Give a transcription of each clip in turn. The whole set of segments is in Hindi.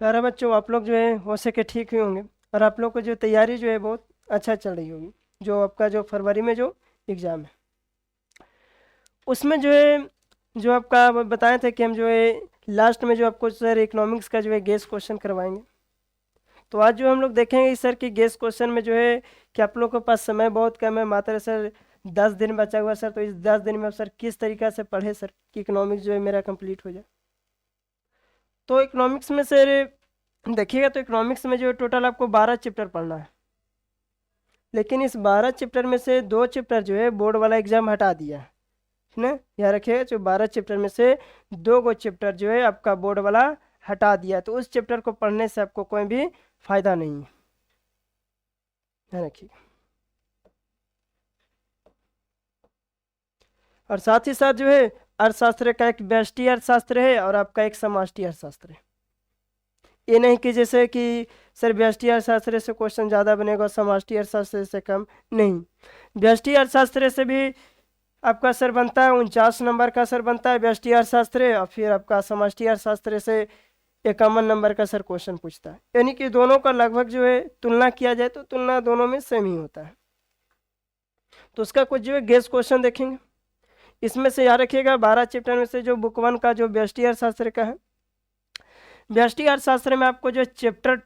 प्यारे बच्चों, आप लोग जो है हो सके ठीक ही होंगे और आप लोग को जो तैयारी जो है बहुत अच्छा चल रही होगी। जो आपका जो फरवरी में जो एग्ज़ाम है उसमें जो है, जो आपका बताए थे कि हम जो है लास्ट में जो आपको सर इकोनॉमिक्स का जो है गेस क्वेश्चन करवाएंगे। तो आज जो हम लोग देखेंगे सर कि गेस क्वेश्चन में जो है कि आप लोग के पास समय बहुत कम है, मात्र सर 10 दिन बचा हुआ सर। तो इस 10 दिन में आप सर किस तरीक़ा से पढ़े सर कि इकोनॉमिक्स जो है मेरा कंप्लीट हो जाए। तो इकोनॉमिक्स में सर देखिएगा, तो इकोनॉमिक्स में जो है टोटल आपको 12 चैप्टर पढ़ना है, लेकिन इस 12 चैप्टर में से 2 चैप्टर जो है बोर्ड वाला एग्जाम हटा दिया है ना। याद रखिएगा, जो 12 चैप्टर में से 2 गो चैप्टर जो है आपका बोर्ड वाला हटा दिया है, तो उस चैप्टर को पढ़ने से आपको कोई भी फायदा नहीं है। ध्यान रखिएगा। और साथ ही साथ जो है अर्थशास्त्र का एक व्यष्टि अर्थशास्त्र है और आपका एक समष्टि अर्थशास्त्र है। ये नहीं कि जैसे कि सर व्यष्टि अर्थशास्त्र से क्वेश्चन ज़्यादा बनेगा और समष्टि अर्थशास्त्र से कम, नहीं। व्यष्टि अर्थशास्त्र से भी आपका सर बनता है 49 नंबर का सर बनता है व्यष्टि अर्थशास्त्र, और फिर आपका समष्टि अर्थशास्त्र से 51 नंबर का सर क्वेश्चन पूछता है। यानी कि दोनों का लगभग जो है तुलना किया जाए तो तुलना दोनों में सेम ही होता है। तो उसका कुछ जो है गेस क्वेश्चन देखेंगे। इसमें से याद रखिएगा 12 चैप्टर में से जो बुक 1 का जो व्यष्टि अर्थशास्त्र का है, व्यष्टि अर्थशास्त्र में आपको जो चैप्टर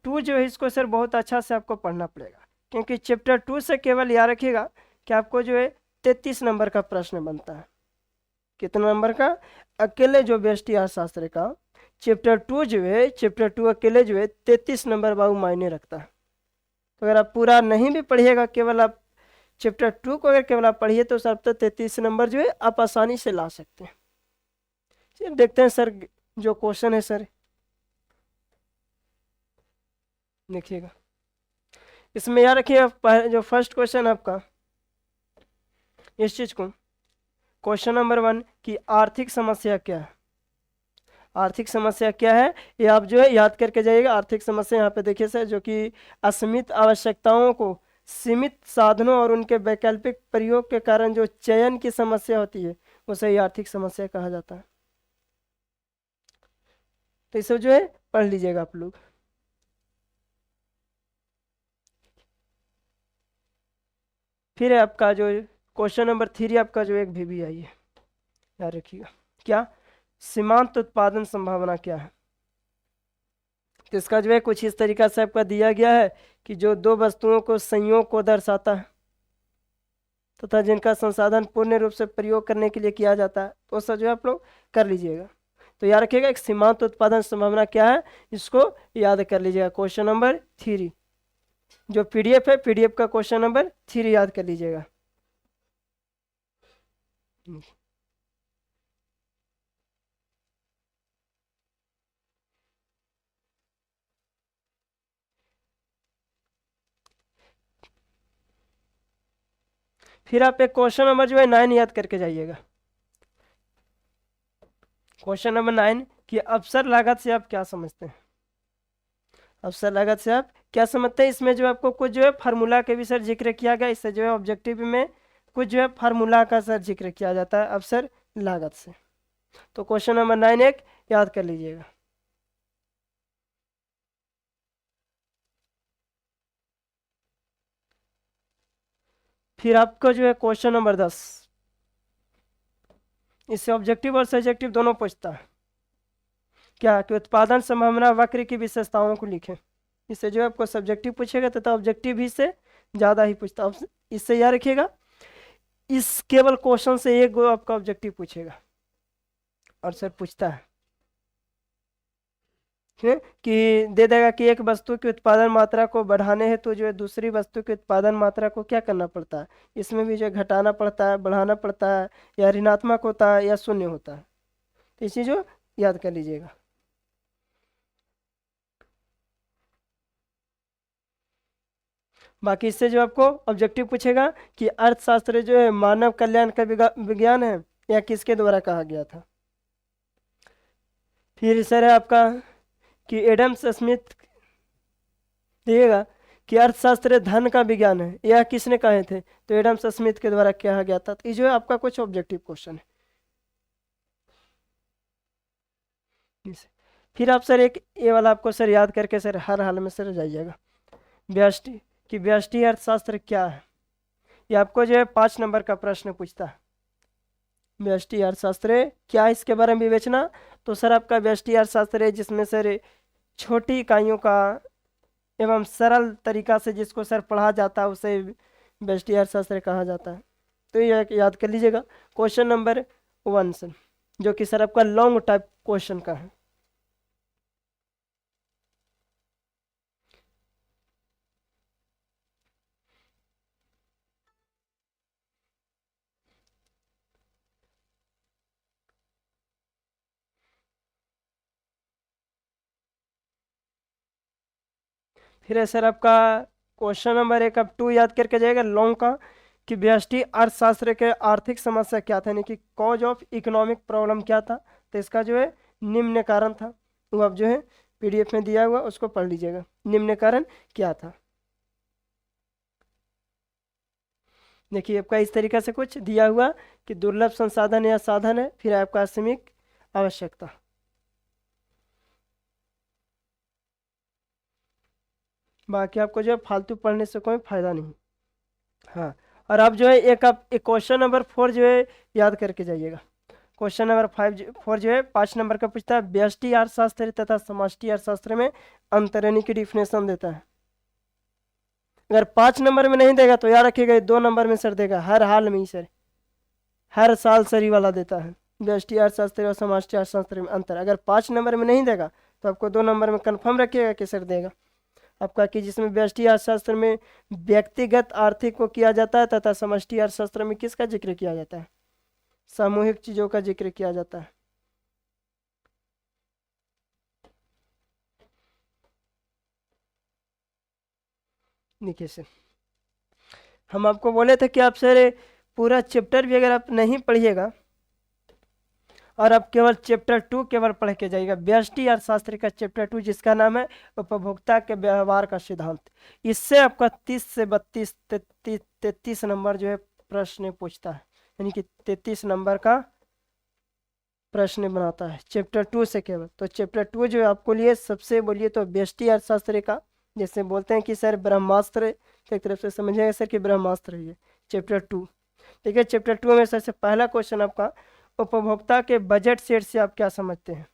2 जो है इसको सर बहुत अच्छा से आपको पढ़ना पड़ेगा, क्योंकि चैप्टर 2 से केवल याद रखिएगा कि आपको जो है 33 नंबर का प्रश्न बनता है। कितना नंबर का? अकेले जो व्यष्टि अर्थशास्त्र का चैप्टर 2 जो है, चैप्टर 2 अकेले जो है 33 नंबर बाबू मायने रखता है। तो अगर आप पूरा नहीं भी पढ़िएगा, केवल आप चैप्टर 2 को अगर केवल आप पढ़िए तो सर तो 33 नंबर जो है आप आसानी से ला सकते हैं। चलिए देखते हैं सर जो क्वेश्चन है सर, देखिएगा। इसमें याद रखिए जो फर्स्ट क्वेश्चन आपका इस चीज को, क्वेश्चन नंबर 1 की आर्थिक समस्या क्या है। आर्थिक समस्या क्या है ये आप जो है याद करके जाइएगा। आर्थिक समस्या यहाँ पे देखिए सर, जो कि असीमित आवश्यकताओं को सीमित साधनों और उनके वैकल्पिक प्रयोग के कारण जो चयन की समस्या होती है उसे ही आर्थिक समस्या कहा जाता है। तो इसे जो है पढ़ लीजिएगा आप लोग। फिर है आपका जो क्वेश्चन नंबर 3 आपका जो एक भी आई है, याद रखिएगा। क्या? सीमांत उत्पादन संभावना क्या है। तो इसका जो है कुछ इस तरीका से आपका दिया गया है कि जो दो वस्तुओं को संयोग को दर्शाता है तथा जिनका संसाधन पूर्ण रूप से प्रयोग करने के लिए किया जाता है, तो सब जो है आप लोग कर लीजिएगा। तो याद रखिएगा एक सीमांत उत्पादन संभावना क्या है, इसको याद कर लीजिएगा। क्वेश्चन नंबर 3 जो पीडीएफ है, पीडीएफ का क्वेश्चन नंबर 3 याद कर लीजिएगा। फिर आप एक क्वेश्चन नंबर जो है 9 याद करके जाइएगा। क्वेश्चन नंबर 9 कि अवसर लागत से आप क्या समझते हैं। अवसर लागत से आप क्या समझते हैं। इसमें जो आपको कुछ जो है फार्मूला के भी सर जिक्र किया गया। इससे जो है ऑब्जेक्टिव में कुछ जो है फार्मूला का सर जिक्र किया जाता है अवसर लागत से। तो क्वेश्चन नंबर 9 एक याद कर लीजिएगा। फिर आपका जो है क्वेश्चन नंबर 10, इससे ऑब्जेक्टिव और सब्जेक्टिव दोनों पूछता है। क्या कि उत्पादन संभावना वक्र की विशेषताओं को लिखें। इससे जो है आपको सब्जेक्टिव पूछेगा तथा ऑब्जेक्टिव भी से ज़्यादा ही पूछता है। इससे याद रखिएगा इस केवल क्वेश्चन से एक गो आपका ऑब्जेक्टिव पूछेगा और सर पूछता है कि दे देगा कि एक वस्तु की उत्पादन मात्रा को बढ़ाने है तो जो है दूसरी वस्तु की उत्पादन मात्रा को क्या करना पड़ता है। इसमें भी जो है घटाना पड़ता है, बढ़ाना पड़ता है, या ऋणात्मक होता है या शून्य होता है। तो इसी जो याद कर लीजिएगा। बाकी इससे जो आपको ऑब्जेक्टिव पूछेगा कि अर्थशास्त्र जो है मानव कल्याण का विज्ञान है या किसके द्वारा कहा गया था। फिर सर है आपका कि एडम स्मिथ देखिएगा कि अर्थशास्त्र धन का विज्ञान है, यह किसने कहे थे। तो एडम स्मिथ के द्वारा कहा गया था। तो ये जो है आपका कुछ ऑब्जेक्टिव क्वेश्चन है। फिर आप सर एक ये वाला आपको सर याद करके सर हर हाल में सर जाइएगा, व्यष्टि कि व्यष्टि अर्थशास्त्र क्या है। ये आपको जो है 5 नंबर का प्रश्न पूछता है, व्यष्टि अर्थशास्त्र क्या है, इसके बारे में विवेचना। तो सर आपका व्यष्टि अर्थशास्त्र है जिसमें सर छोटी इकाइयों का एवं सरल तरीका से जिसको सर पढ़ा जाता है उसे व्यष्टि अर्थशास्त्र कहा जाता है। तो ये याद कर लीजिएगा। क्वेश्चन नंबर 1 सर, जो कि सर आपका लॉन्ग टाइप क्वेश्चन का है। फिर है सर आपका क्वेश्चन नंबर 1 अब 2 याद करके जाएगा लॉन्ग का, कि व्यष्टि अर्थशास्त्र के आर्थिक समस्या क्या था, यानी कि कॉज ऑफ इकोनॉमिक प्रॉब्लम क्या था। तो इसका जो है निम्न कारण था, वो अब जो है पीडीएफ में दिया हुआ उसको पढ़ लीजिएगा, निम्न कारण क्या था। देखिए आपका इस तरीके से कुछ दिया हुआ कि दुर्लभ संसाधन या साधन है, फिर आपका आकस्मिक आवश्यकता। बाकी आपको जो है फालतू पढ़ने से कोई फायदा नहीं। हाँ, और आप जो है एक क्वेश्चन नंबर 4 जो है याद करके जाइएगा। क्वेश्चन नंबर 4 जो है 5 नंबर का पूछता है, व्यष्टि अर्थशास्त्र तथा समष्टि अर्थशास्त्र में अंतर यानी कि डिफिनेशन देता है। अगर 5 नंबर में नहीं देगा तो याद रखिएगा 2 नंबर में सर देगा, हर हाल में ही सर, हर साल सर ये वाला देता है, व्यष्टि अर्थशास्त्र और समष्टि अर्थशास्त्र में अंतर। अगर 5 नंबर में नहीं देगा तो आपको 2 नंबर में कन्फर्म रखिएगा कि सर देगा आपका, कि जिसमें व्यष्टि अर्थशास्त्र में व्यक्तिगत आर्थिक को किया जाता है तथा समष्टि अर्थशास्त्र में किसका जिक्र किया जाता है, सामूहिक चीजों का जिक्र किया जाता है। देखिए सर, हम आपको बोले थे कि आप सर पूरा चैप्टर भी अगर आप नहीं पढ़िएगा और आप केवल चैप्टर 2 केवल पढ़ के जाइएगा, व्यष्टि अर्थशास्त्र का चैप्टर 2 जिसका नाम है उपभोक्ता के व्यवहार का सिद्धांत, इससे आपका 30 से 32 33 नंबर जो है प्रश्न पूछता है, यानी कि 33 नंबर का प्रश्न बनाता है चैप्टर 2 से केवल। तो चैप्टर 2 जो है आपको लिए सबसे बोलिए तो व्यष्टि अर्थशास्त्र का, जैसे बोलते हैं कि सर ब्रह्मास्त्र, तो एक तरफ से समझिएगा सर कि ब्रह्मास्त्र है ये चैप्टर 2। ठीक है, चैप्टर 2 में सबसे पहला क्वेश्चन आपका, उपभोक्ता के बजट सेट से आप क्या समझते हैं।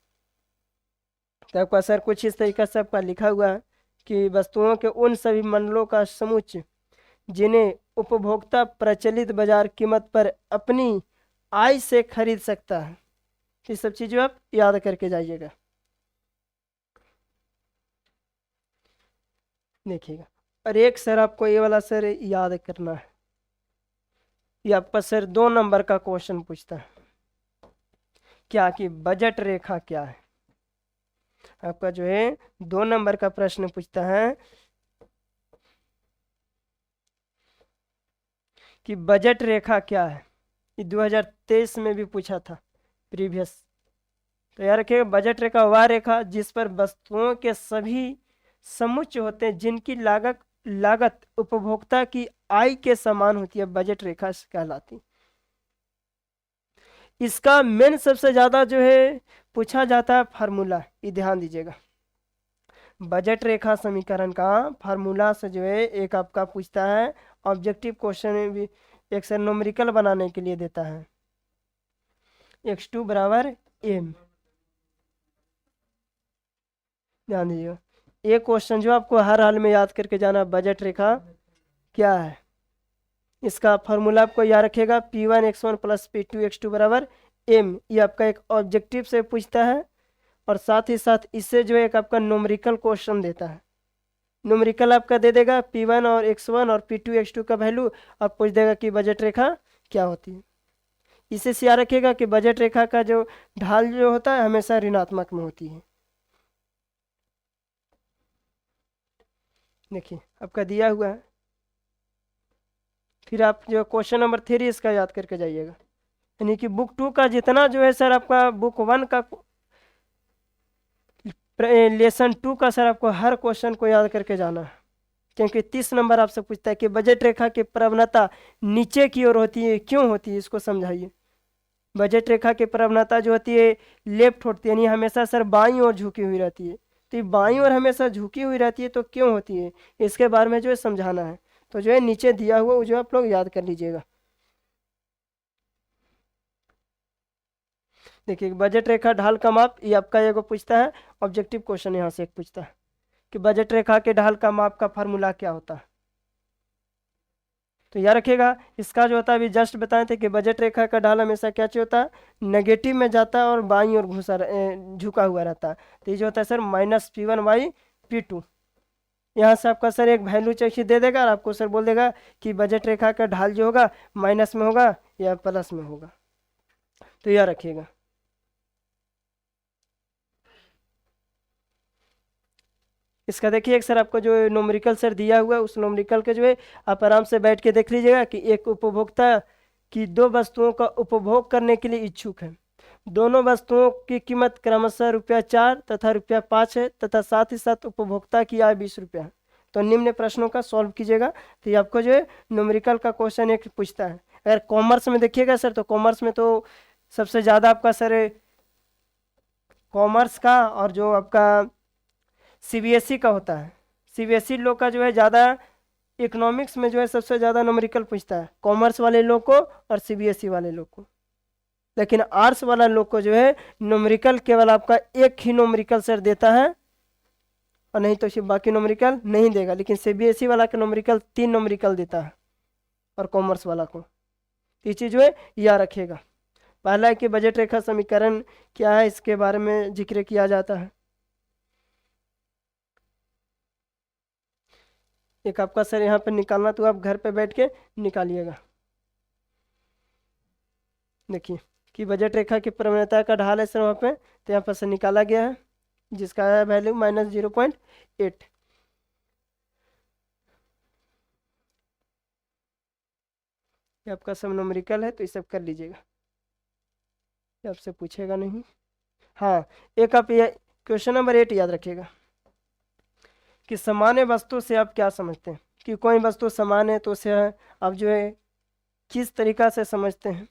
तो आपका सर कुछ इस तरीके से आपका लिखा हुआ है कि वस्तुओं के उन सभी मंडलों का समुच्चय जिन्हें उपभोक्ता प्रचलित बाजार कीमत पर अपनी आय से खरीद सकता है। ये सब चीज़ें आप याद करके जाइएगा। देखिएगा, और एक सर आपको ये वाला सर याद करना है, ये आपका सर 2 नंबर का क्वेश्चन पूछता है, क्या कि बजट रेखा क्या है। आपका जो है 2 नंबर का प्रश्न पूछता है कि बजट रेखा क्या है। ये 2023 में भी पूछा था प्रीवियस। तो याद रखिएगा, बजट रेखा वह रेखा जिस पर वस्तुओं के सभी समुच्चय होते हैं जिनकी लागत लागत उपभोक्ता की आय के समान होती है, बजट रेखा कहलाती। इसका मेन सबसे ज्यादा जो है पूछा जाता है फार्मूला, ये ध्यान दीजिएगा। बजट रेखा समीकरण का फार्मूला से जो है एक आपका पूछता है, ऑब्जेक्टिव क्वेश्चन भी एक सर न्यूमेरिकल बनाने के लिए देता है, x2 बराबर m। ध्यान दीजिएगा, ये क्वेश्चन जो आपको हर हाल में याद करके जाना, बजट रेखा क्या है। इसका फार्मूला आपको याद रखेगा, P1x1 प्लस P2x2 बराबर m। ये आपका एक ऑब्जेक्टिव से पूछता है और साथ ही साथ इससे जो एक आपका न्यूमेरिकल क्वेश्चन देता है। न्यूमेरिकल आपका दे देगा P1 और x1 और P2x2 का वैल्यू, और पूछ देगा कि बजट रेखा क्या होती है। इसे से याद रखिएगा कि बजट रेखा का जो ढाल जो होता है हमेशा ऋणात्मक में होती है। देखिए आपका दिया हुआ है, फिर आप जो क्वेश्चन नंबर 3 इसका याद करके जाइएगा, यानी कि बुक 2 का जितना जो है सर आपका बुक 1 का लेसन 2 का सर आपको हर क्वेश्चन को याद करके जाना है, क्योंकि 30 नंबर आपसे पूछता है कि बजट रेखा की प्रवणता नीचे की ओर होती है, क्यों होती है, इसको समझाइए। बजट रेखा की प्रवणता जो होती है लेफ्ट होती है, यानी हमेशा सर बाईं ओर झुकी हुई रहती है। तो ये बाईं ओर हमेशा झुकी हुई रहती है तो क्यों होती है, इसके बारे में जो है समझाना है। तो जो है नीचे दिया हुआ वो जो आप लोग याद कर लीजिएगा। देखिए बजट रेखा ढाल का माप, ये आपका एगो पूछता है ऑब्जेक्टिव क्वेश्चन, यहाँ से एक पूछता है कि बजट रेखा के ढाल का माप का फार्मूला क्या होता है। तो याद रखिएगा, इसका जो होता है अभी जस्ट बताए थे कि बजट रेखा का ढाल हमेशा क्या चाहिए होता है, नेगेटिव में जाता है और बाईं ओर झुका हुआ रहता है। तो ये जो होता है सर -P1/P2। यहाँ से आपका सर एक वैल्यू चाहिए दे देगा और आपको सर बोल देगा कि बजट रेखा का ढाल जो होगा माइनस में होगा या प्लस में होगा। तो याद रखिएगा। इसका देखिए एक सर आपको जो नोमरिकल सर दिया हुआ है, उस नोमरिकल के जो है आप आराम से बैठ के देख लीजिएगा कि एक उपभोक्ता की दो वस्तुओं का उपभोग करने के लिए इच्छुक है। दोनों वस्तुओं की कीमत क्रमशः ₹4 तथा ₹5 है तथा साथ ही साथ उपभोक्ता की आय ₹20 है। तो निम्न प्रश्नों का सॉल्व कीजिएगा। तो ये आपको जो है न्यूमेरिकल का क्वेश्चन एक पूछता है। अगर कॉमर्स में देखिएगा सर, तो कॉमर्स में तो सबसे ज़्यादा आपका सर कॉमर्स का और जो आपका सीबीएसई का होता है। सीबीएसई लोग का जो है ज़्यादा इकोनॉमिक्स में जो है सबसे ज़्यादा न्यूमेरिकल पूछता है, कॉमर्स वाले लोग को और सीबीएसई वाले लोग को। लेकिन आर्ट्स वाला लोग को जो है न्यूमेरिकल केवल आपका एक ही न्यूमेरिकल सर देता है, और नहीं तो सिर्फ बाकी न्यूमेरिकल नहीं देगा। लेकिन सीबीएसई वाला का न्यूमेरिकल 3 न्यूमेरिकल देता है और कॉमर्स वाला को। ये चीज़ जो है याद रखिएगा। पहला है कि बजट रेखा समीकरण क्या है, इसके बारे में जिक्र किया जाता है। एक आपका सर यहाँ पे निकालना, तो आप घर पे बैठ के निकालिएगा। देखिए कि बजट रेखा की प्रवणता का ढाल है सर वहाँ पे, तो यहाँ पर से निकाला गया है जिसका है वैल्यू -0.8। ये आपका सब न्यूमेरिकल है, तो ये सब कर लीजिएगा, ये आपसे पूछेगा नहीं। हाँ, एक आप ये क्वेश्चन नंबर 8 याद रखिएगा कि सामान्य वस्तु से आप क्या समझते हैं, कि कोई वस्तु समान है तो उसे आप जो है किस तरीका से समझते हैं।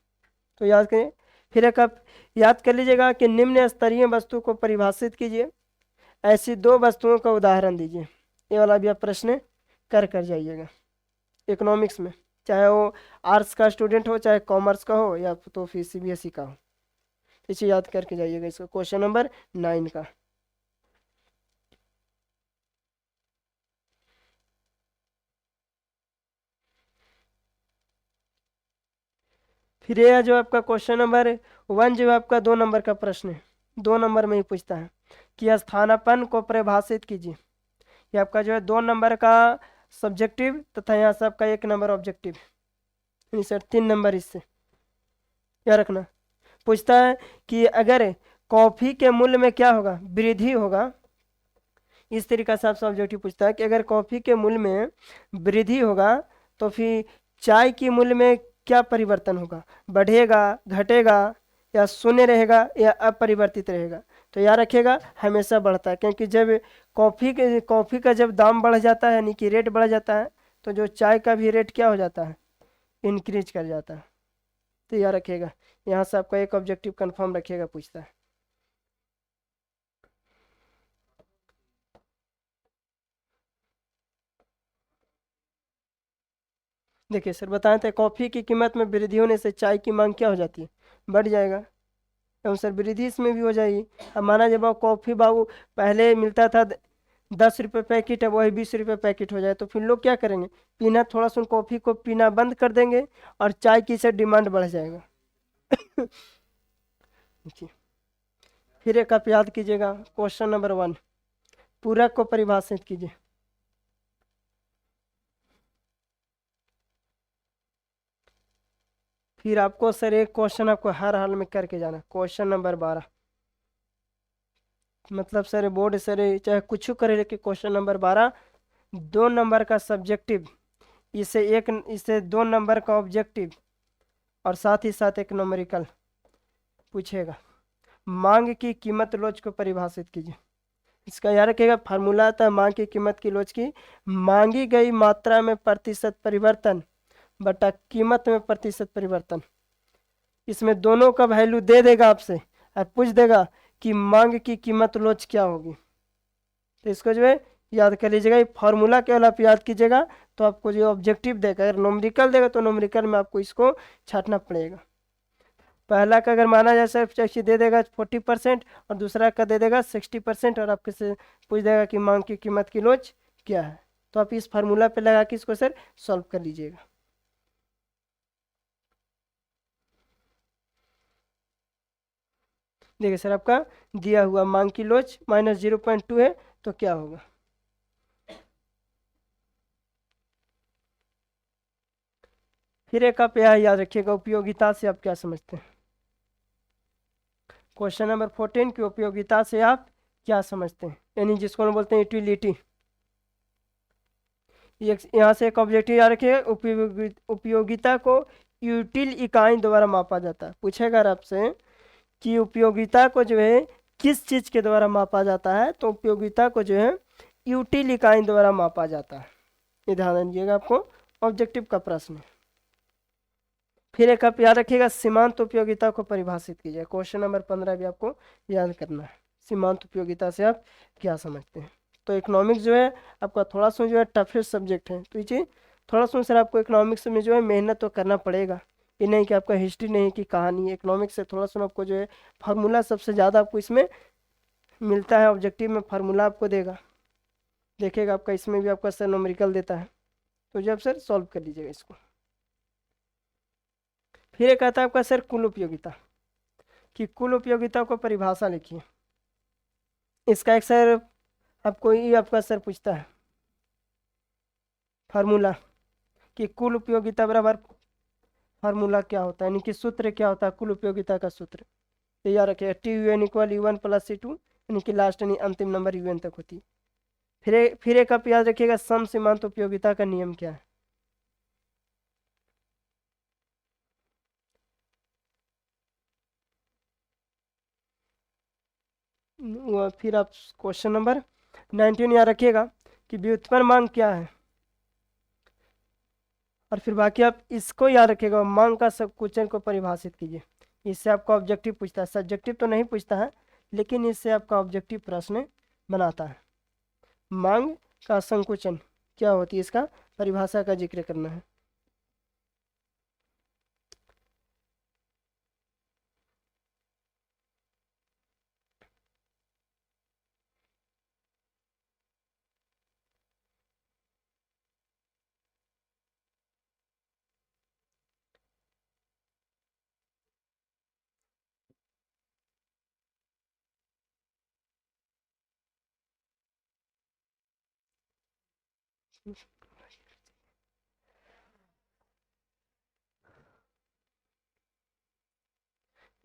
तो याद करें, फिर एक आप याद कर लीजिएगा कि निम्न स्तरीय वस्तु को परिभाषित कीजिए, ऐसी दो वस्तुओं का उदाहरण दीजिए। ये वाला भी आप प्रश्न कर जाइएगा इकोनॉमिक्स में, चाहे वो आर्ट्स का स्टूडेंट हो, चाहे कॉमर्स का हो, या तो फिर सीबीएसई का हो। इसे याद करके जाइएगा इसका क्वेश्चन नंबर 9 का। फिर यह जो आपका क्वेश्चन नंबर 1 जो है आपका 2 नंबर का प्रश्न है, 2 नंबर में ही पूछता है कि स्थानापन्न को परिभाषित कीजिए। ये आपका जो है 2 नंबर का सब्जेक्टिव तथा यहाँ से आपका 1 नंबर ऑब्जेक्टिव, यानी सर 3 नंबर इससे याद रखना। पूछता है कि अगर कॉफी के मूल्य में क्या होगा, वृद्धि होगा। इस तरीका से आपसे ऑब्जेक्टिव पूछता है कि अगर कॉफी के मूल्य में वृद्धि होगा तो फिर चाय के मूल्य में क्या परिवर्तन होगा, बढ़ेगा, घटेगा, या शून्य रहेगा, या अपरिवर्तित रहेगा। तो याद रखिएगा हमेशा बढ़ता है, क्योंकि जब कॉफ़ी का जब दाम बढ़ जाता है, यानी कि रेट बढ़ जाता है, तो जो चाय का भी रेट क्या हो जाता है, इंक्रीज कर जाता है। तो याद रखिएगा, यहाँ से आपका एक ऑब्जेक्टिव कंफर्म रखिएगा पूछता है। देखिए सर बताएं थे, कॉफ़ी की कीमत में वृद्धि होने से चाय की मांग क्या हो जाती है, बढ़ जाएगा। एवं सर वृद्धि इसमें भी हो जाएगी। अब माना जब कॉफ़ी बाबू पहले मिलता था 10 रुपये पैकेट है, वही 20 रुपये पैकेट हो जाए, तो फिर लोग क्या करेंगे, पीना थोड़ा सा कॉफ़ी को पीना बंद कर देंगे और चाय की से डिमांड बढ़ जाएगा। देखिए फिर एक आप याद कीजिएगा क्वेश्चन नंबर 1, पूरक को परिभाषित कीजिए। फिर आपको सर एक क्वेश्चन आपको हर हाल में करके जाना, क्वेश्चन नंबर 12। मतलब सर बोर्ड सर चाहे कुछ करे, लेकिन क्वेश्चन नंबर 12 2 नंबर का सब्जेक्टिव, इसे 2 नंबर का ऑब्जेक्टिव और साथ ही साथ एक न्यूमेरिकल पूछेगा। मांग की कीमत लोच को परिभाषित कीजिए। इसका याद रखिएगा फार्मूला था मांग की कीमत की लोच की, मांगी गई मात्रा में प्रतिशत परिवर्तन बटा कीमत में प्रतिशत परिवर्तन। इसमें दोनों का वैल्यू दे देगा आपसे और पूछ देगा कि मांग की कीमत लोच क्या होगी। तो इसको जो है याद कर लीजिएगा, ये फार्मूला केवल आप याद कीजिएगा तो आपको जो ऑब्जेक्टिव देगा, अगर नोमरिकल देगा तो नोमरिकल में आपको इसको छाटना पड़ेगा। पहला का अगर माना जाए सिर्फ चेक दे देगा 40% और दूसरा का दे देगा 60% और आपके से पूछ देगा कि मांग की कीमत की लोच क्या है। तो आप इस फार्मूला पे लगा के इसको सर सॉल्व कर लीजिएगा। देखिए सर आपका दिया हुआ मांग की लोच -0.2 है तो क्या होगा। फिर एक आप यह याद रखिएगा, उपयोगिता से आप क्या समझते हैं। क्वेश्चन नंबर 14 की उपयोगिता से आप क्या समझते हैं, यानी जिसको हम बोलते हैं यूटिलिटी। यहाँ से एक ऑब्जेक्टिव याद रखिएगा, उपयोगिता को यूटिल इकाई द्वारा मापा जाता है। पूछेगा आपसे कि उपयोगिता को जो है किस चीज के द्वारा मापा जाता है, तो उपयोगिता को जो है यूटिल इकाई द्वारा मापा जाता है। ये ध्यान दीजिएगा, आपको ऑब्जेक्टिव का प्रश्न है। फिर एक आप याद रखिएगा, सीमांत उपयोगिता को परिभाषित कीजिए। क्वेश्चन नंबर 15 भी आपको याद करना है। सीमांत उपयोगिता से आप क्या समझते हैं। तो इकोनॉमिक्स जो है आपका थोड़ा सा जो है टफेस्ट सब्जेक्ट है, तो ये थोड़ा सा सर आपको इकोनॉमिक्स में जो है मेहनत तो करना पड़ेगा। ये नहीं कि आपका हिस्ट्री नहीं कि कहानी है, इकोनॉमिक्स से थोड़ा सा आपको जो है फार्मूला सबसे ज़्यादा आपको इसमें मिलता है। ऑब्जेक्टिव में फार्मूला आपको देगा, देखिएगा आपका इसमें भी आपका सर न्यूमेरिकल देता है, तो जब सर सॉल्व कर लीजिएगा इसको। फिर एक आता है आपका सर कुल उपयोगिता, कि कुल उपयोगिता को परिभाषा लिखिए। इसका एक सर आपको ये आपका सर पूछता है फार्मूला, कि कुल उपयोगिता बराबर फार्मूला क्या होता है, यानी कि सूत्र क्या होता है कुल उपयोगिता का सूत्र। तो याद रखिएगा TUN इक्वल U1 + C2, यानी कि लास्ट यानी अंतिम नंबर UN तक होती है। फिर एक आप याद रखिएगा, सम सीमांत उपयोगिता का नियम क्या है। फिर आप क्वेश्चन नंबर 19 याद रखिएगा कि व्युत्पन्न मांग क्या है। और फिर बाकी आप इसको याद रखिएगा, मांग का संकुचन को परिभाषित कीजिए। इससे आपका ऑब्जेक्टिव पूछता है, सब्जेक्टिव तो नहीं पूछता है, लेकिन इससे आपका ऑब्जेक्टिव प्रश्न बनाता है। मांग का संकुचन क्या होती है, इसका परिभाषा का जिक्र करना है।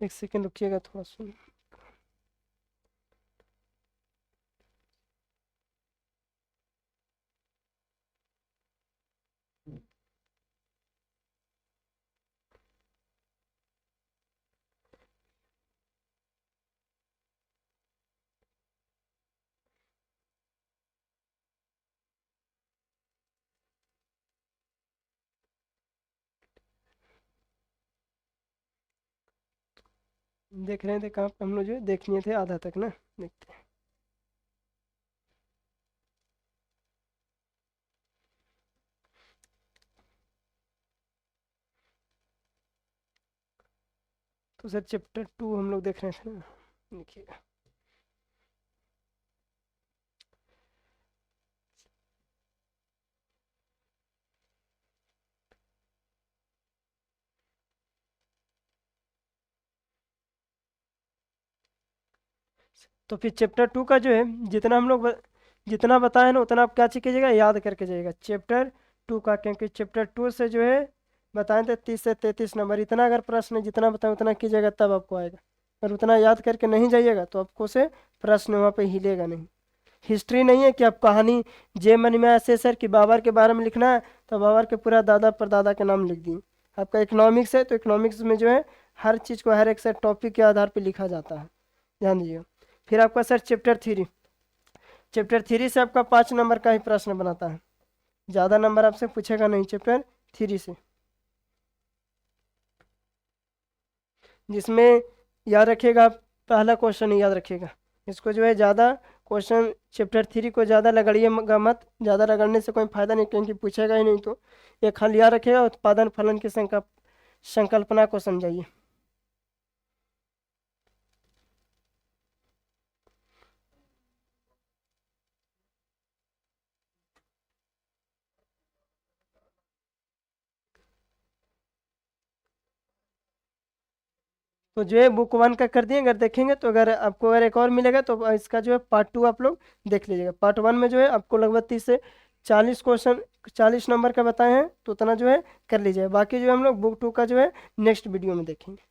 एक सेकेंड रुकिएगा थोड़ा सा। देख रहे थे कहाँ पे हम लोग जो देख लिए थे आधा तक ना, देखते हैं। तो सर चैप्टर 2 हम लोग देख रहे थे ना, देखिएगा। तो फिर चैप्टर 2 का जो है जितना हम लोग जितना बताए ना उतना आप क्या कीजिएगा, याद करके जाइएगा चैप्टर 2 का, क्योंकि चैप्टर 2 से जो है बताए थे 30 से 33 नंबर। इतना अगर प्रश्न जितना बताएं उतना कीजिएगा तब आपको आएगा, और उतना याद करके नहीं जाइएगा तो आपको से प्रश्न वहाँ पे हिलेगा नहीं। हिस्ट्री नहीं है कि आप कहानी जे मन में ऐसे सर कि बाबर के बारे में लिखना है तो बाबर के पूरा दादा परदादा के नाम लिख दिए। आपका इकोनॉमिक्स है तो इकोनॉमिक्स में जो है हर चीज़ को हर एक सर टॉपिक के आधार पर लिखा जाता है, ध्यान दीजिए। फिर आपका सर चैप्टर 3 से आपका 5 नंबर का ही प्रश्न बनाता है, ज़्यादा नंबर आपसे पूछेगा नहीं चैप्टर 3 से। जिसमें याद रखिएगा, आप पहला क्वेश्चन याद रखिएगा। इसको जो है ज़्यादा क्वेश्चन चैप्टर 3 को ज़्यादा रगड़िएगा मत, ज़्यादा रगड़ने से कोई फायदा नहीं, क्योंकि पूछेगा ही नहीं। तो ये खाली याद रखिएगा, उत्पादन फलन की संकल्पना को समझाइए। तो जो है बुक 1 का कर दिए, अगर देखेंगे तो अगर आपको अगर एक और मिलेगा तो इसका जो है पार्ट 2 आप लोग देख लीजिएगा। पार्ट 1 में जो है आपको लगभग 30 से 40 क्वेश्चन 40 नंबर का बताए हैं, तो उतना जो है कर लीजिएगा। बाकी जो है हम लोग बुक 2 का जो है नेक्स्ट वीडियो में देखेंगे।